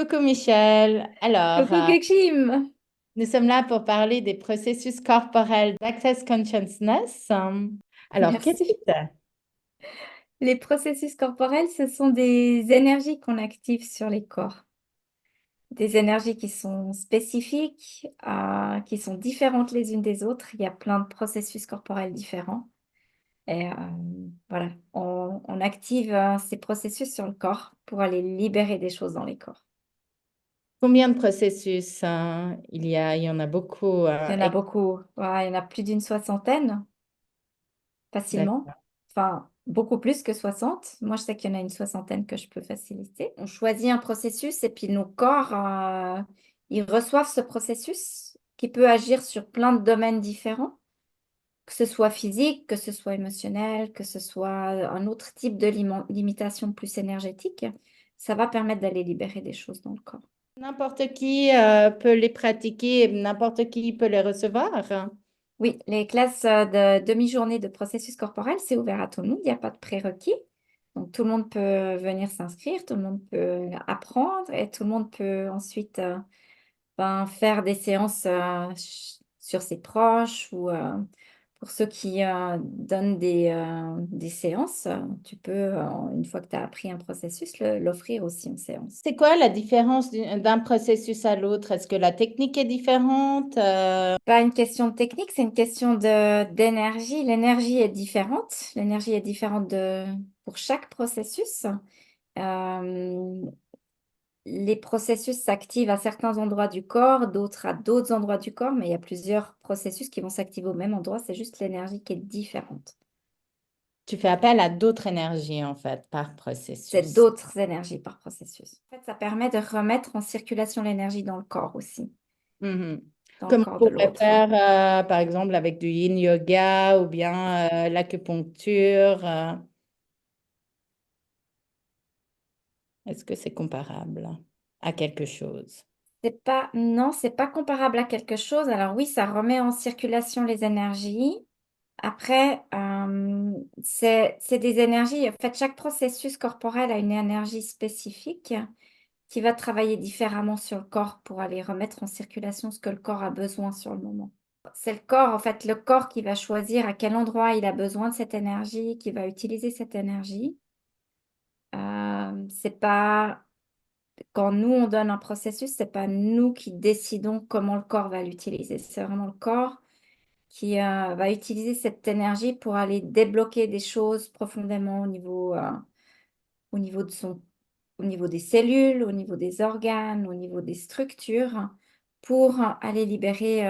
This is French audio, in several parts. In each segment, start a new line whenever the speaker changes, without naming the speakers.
Coucou Michel.
Coucou Kekshim.
Nous sommes là pour parler des processus corporels d'Access Consciousness. Alors, qu'est-ce que
Merci.
c'est?
Les processus corporels, ce sont des énergies qu'on active sur les corps. Des énergies qui sont spécifiques, qui sont différentes les unes des autres. Il y a plein de processus corporels différents. Et voilà, on active ces processus sur le corps pour aller libérer des choses dans les corps.
Combien de processus il y en a beaucoup.
Il y en a beaucoup. Ouais, il y en a plus d'une soixantaine. Facilement.
D'accord.
Enfin, beaucoup plus que 60. Moi, je sais qu'il y en a une soixantaine que je peux faciliter. On choisit un processus et puis nos corps, ils reçoivent ce processus qui peut agir sur plein de domaines différents, que ce soit physique, que ce soit émotionnel, que ce soit un autre type de limitation plus énergétique. Ça va permettre d'aller libérer des choses dans le corps.
N'importe qui peut les pratiquer, et n'importe qui peut les recevoir.
Oui, les classes de demi-journée de processus corporel, c'est ouvert à tout le monde, il n'y a pas de prérequis. Donc, tout le monde peut venir s'inscrire, tout le monde peut apprendre et tout le monde peut ensuite faire des séances sur ses proches ou pour ceux qui donnent des séances, tu peux, une fois que tu as appris un processus, l'offrir aussi en séance.
C'est quoi la différence d'un processus à l'autre? Est-ce que la technique est différente?
Pas une question de technique, c'est une question d'énergie. L'énergie est différente. L'énergie est différente pour chaque processus. Euh, les processus s'activent à certains endroits du corps, d'autres à d'autres endroits du corps, mais il y a plusieurs processus qui vont s'activer au même endroit. C'est juste l'énergie qui est différente.
Tu fais appel à d'autres énergies, en fait, par
C'est
processus.
d'autres énergies par processus. En fait, ça permet de remettre en circulation l'énergie dans le corps aussi,
Mhm.
dans le
Comme
corps
on
de
pourrait
l'autre.
faire, par exemple, avec du yin yoga ou bien l'acupuncture. Est-ce que c'est comparable à quelque chose?
C'est pas, non, c'est pas comparable à quelque chose. Alors oui, ça remet en circulation les énergies. Après, c'est des énergies. En fait, chaque processus corporel a une énergie spécifique qui va travailler différemment sur le corps pour aller remettre en circulation ce que le corps a besoin sur le moment. C'est le corps, en fait, le corps qui va choisir à quel endroit il a besoin de cette énergie, qui va utiliser cette énergie. C'est pas quand nous on donne un processus, c'est pas nous qui décidons comment le corps va l'utiliser. C'est vraiment le corps qui va utiliser cette énergie pour aller débloquer des choses profondément au niveau de au niveau des cellules, au niveau des organes, au niveau des structures, pour aller libérer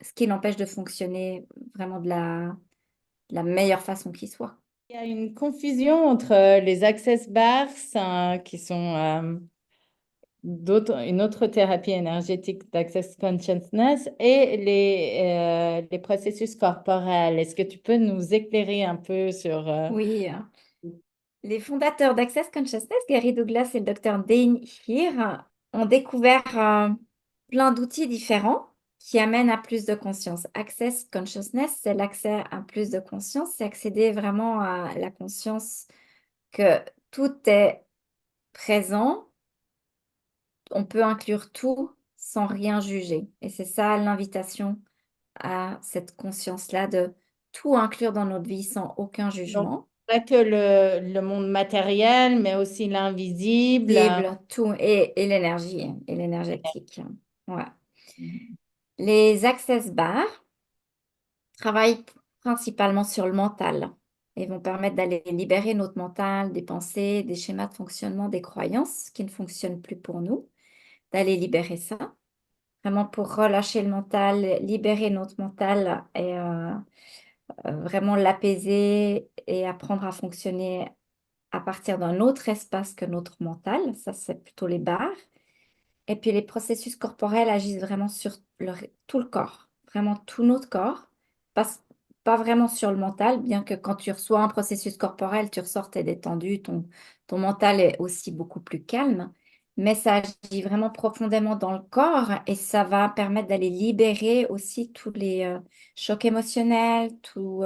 ce qui l'empêche de fonctionner vraiment de la meilleure façon qui soit.
Il y a une confusion entre les access bars, qui sont une autre thérapie énergétique d'access consciousness, et les processus corporels. Est-ce que tu peux nous éclairer un peu sur...
Oui, les fondateurs d'Access Consciousness, Gary Douglas et le docteur Dane Heer, ont découvert plein d'outils différents qui amènent à plus de conscience. Access Consciousness, c'est l'accès à plus de conscience, c'est accéder vraiment à la conscience que tout est présent, on peut inclure tout sans rien juger. Et c'est ça l'invitation à cette conscience-là de tout inclure dans notre vie sans aucun
Donc,
jugement.
pas que le monde matériel, mais aussi l'invisible.
Visible, tout, et l'énergie, et l'énergétique. Ouais. Les access bars travaillent principalement sur le mental et vont permettre d'aller libérer notre mental des pensées, des schémas de fonctionnement, des croyances qui ne fonctionnent plus pour nous, d'aller libérer ça, vraiment pour relâcher le mental, libérer notre mental et vraiment l'apaiser et apprendre à fonctionner à partir d'un autre espace que notre mental. Ça, c'est plutôt les bars. Et puis les processus corporels agissent vraiment sur tout le corps, vraiment tout notre corps, pas, pas vraiment sur le mental, bien que quand tu reçois un processus corporel, tu ressors, t'es détendu, ton mental est aussi beaucoup plus calme, mais ça agit vraiment profondément dans le corps et ça va permettre d'aller libérer aussi tous les chocs émotionnels, tous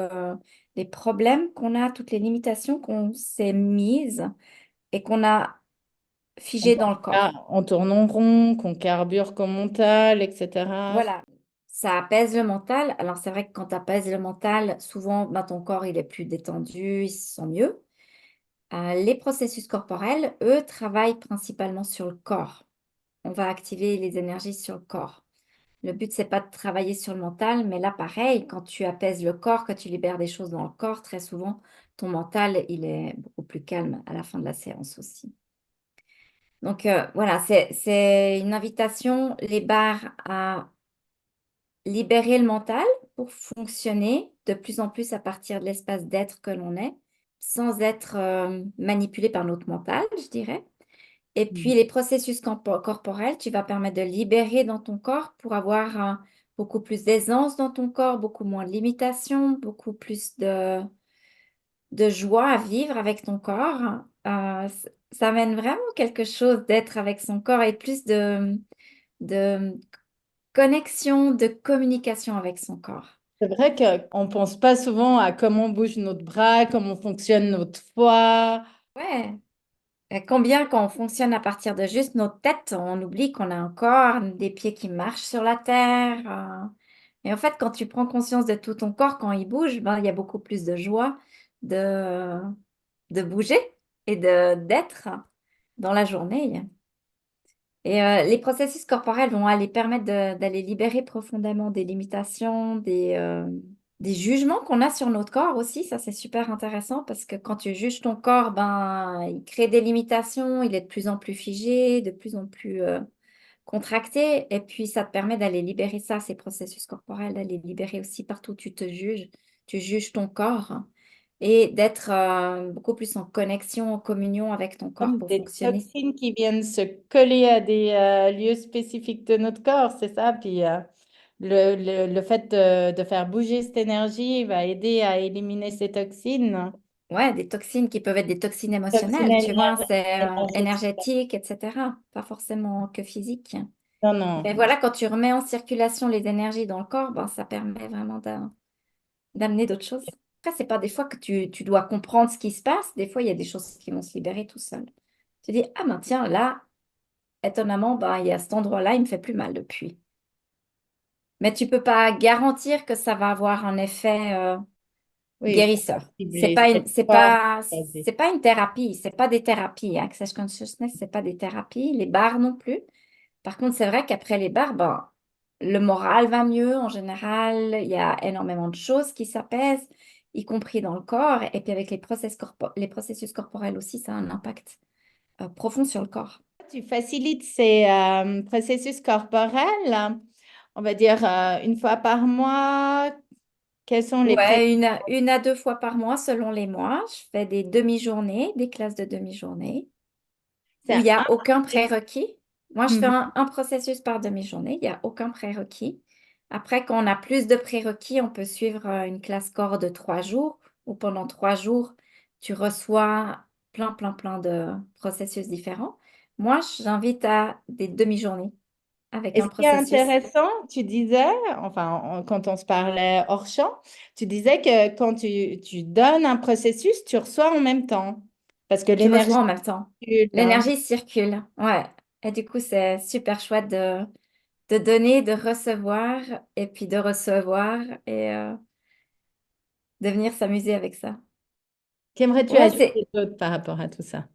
les problèmes qu'on a, toutes les limitations qu'on s'est mises et qu'on a figé dans le corps.
On tourne en rond, qu'on carbure comme mental, etc.
Voilà, ça apaise le mental. Alors c'est vrai que quand tu apaises le mental, souvent ben, ton corps il est plus détendu, il se sent mieux. Les processus corporels, eux, travaillent principalement sur le corps. On va activer les énergies sur le corps. Le but, c'est pas de travailler sur le mental, mais là, pareil, quand tu apaises le corps, quand tu libères des choses dans le corps, très souvent, ton mental, il est beaucoup plus calme à la fin de la séance aussi. Donc voilà, c'est une invitation, les bars, à libérer le mental pour fonctionner de plus en plus à partir de l'espace d'être que l'on est, sans être manipulé par notre mental, je dirais. Et puis les processus corporels, tu vas permettre de libérer dans ton corps pour avoir beaucoup plus d'aisance dans ton corps, beaucoup moins de limitations, beaucoup plus de joie à vivre avec ton corps. Ça amène vraiment quelque chose d'être avec son corps et plus de connexion, de communication avec son corps.
C'est vrai qu'on ne pense pas souvent à comment bouge notre bras, comment fonctionne notre foie.
Ouais. Et combien quand on fonctionne à partir de juste notre tête, on oublie qu'on a un corps, des pieds qui marchent sur la terre. Et en fait, quand tu prends conscience de tout ton corps, quand il bouge, ben, il y a beaucoup plus de joie de, de bouger et d'être dans la journée. Et les processus corporels vont aller permettre d'aller libérer profondément des limitations, des jugements qu'on a sur notre corps aussi. Ça, c'est super intéressant parce que quand tu juges ton corps, ben, il crée des limitations, il est de plus en plus figé, de plus en plus contracté. Et puis, ça te permet d'aller libérer ça, ces processus corporels, d'aller libérer aussi partout où tu te juges. Tu juges ton corps et d'être beaucoup plus en connexion, en communion avec ton corps
Comme
pour
des
fonctionner.
toxines qui viennent se coller à des lieux spécifiques de notre corps, c'est ça. Puis le fait de faire bouger cette énergie va aider à éliminer ces toxines.
Ouais, des toxines qui peuvent être des toxines
Toxines
émotionnelles, tu vois, c'est
énergétiques.
énergétique, etc. Pas forcément que physique.
Non, non.
Mais voilà, quand tu remets en circulation les énergies dans le corps, ben, ça permet vraiment d'amener d'autres choses. Après, c'est pas des fois que tu dois comprendre ce qui se passe. Des fois, il y a des choses qui vont se libérer tout seul. Tu dis, ah ben tiens, là, étonnamment, ben, il y a cet endroit-là, il me fait plus mal depuis. Mais tu peux pas garantir que ça va avoir un effet
Oui, ça va
guérisseur.
cibler cette fois.
C'est pas une thérapie, c'est pas des thérapies. Access Consciousness, c'est pas des thérapies. Les bars non plus. Par contre, c'est vrai qu'après les bars, ben, le moral va mieux en général. Il y a énormément de choses qui s'apaisent, y compris dans le corps. Et puis avec les processus corporels aussi, ça a un impact profond sur le corps.
Tu facilites ces processus corporels, on va dire une fois par mois. Quels sont les
Ouais, une à deux fois par mois selon les mois. Je fais des demi-journées, des classes de demi-journée, où il
C'est
n'y a aucun prérequis. Moi, je fais
Mhm.
un processus par demi-journée, il n'y a aucun prérequis. Après, quand on a plus de prérequis, on peut suivre une classe corps de 3 jours, où pendant 3 jours, tu reçois plein de processus différents. Moi, j'invite à des demi-journées avec
Et
un
ce qui est
processus.
intéressant, tu disais, enfin, quand on se parlait hors champ, tu disais que quand tu donnes un processus, tu reçois en même temps. Parce que
Tu
l'énergie
reçois en même temps.
circule, hein.
L'énergie circule, ouais. Et du coup, c'est super chouette de donner, de recevoir, et puis de recevoir, et de venir s'amuser avec ça.
Qu'aimerais-tu
Ouais,
ajouter d'autre par rapport à tout ça?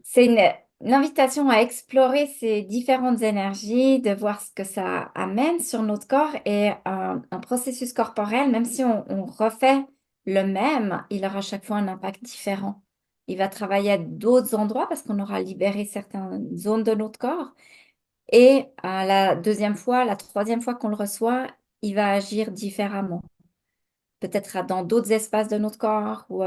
c'est une invitation à explorer ces différentes énergies, de voir ce que ça amène sur notre corps et un processus corporel, même si on refait le même, il aura chaque fois un impact différent. Il va travailler à d'autres endroits parce qu'on aura libéré certaines zones de notre corps. Et à la deuxième fois, la troisième fois qu'on le reçoit, il va agir différemment. Peut-être dans d'autres espaces de notre corps ou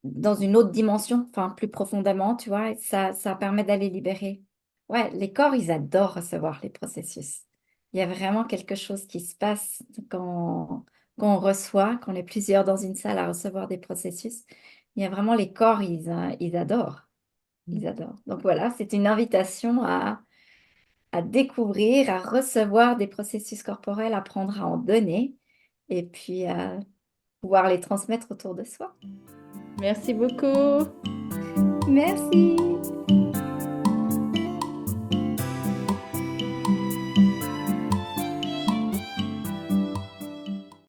dans une autre dimension, enfin plus profondément, tu vois, et ça permet d'aller libérer. Ouais, les corps, ils adorent recevoir les processus. Il y a vraiment quelque chose qui se passe quand on reçoit, quand on est plusieurs dans une salle à recevoir des processus. Il y a vraiment les corps, ils adorent. Ils adorent. Donc voilà, c'est une invitation à découvrir, à recevoir des processus corporels, apprendre à en donner et puis à pouvoir les transmettre autour de soi.
Merci beaucoup.
Merci.